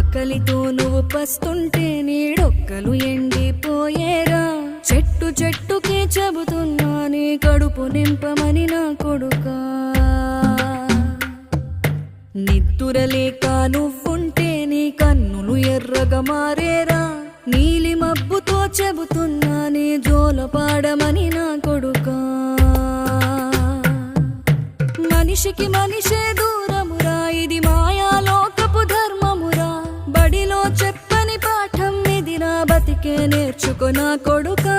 ఆకలితో నువ్వు పస్తుంటే నీడొక్కలు ఎండిపోయేరా. చెట్టు చెట్టుకే చెబుతున్నా నీ కడుపు నింపమని నా కొడుకా. నిద్దురలేక నువ్వుంటే నీ కన్నులు ఎర్రగా మారేరా. నీలి మబ్బుతో చెబుతున్నా నీ జోల పాడమని నా కొడుకా. మనిషికి మనిషే దూరమురా, ఇది మాయాలోకపు ధర్మమురా. బడిలో చెప్పని పాఠం ఇదిరా, బతికే నేర్చుకో నా కొడుకా.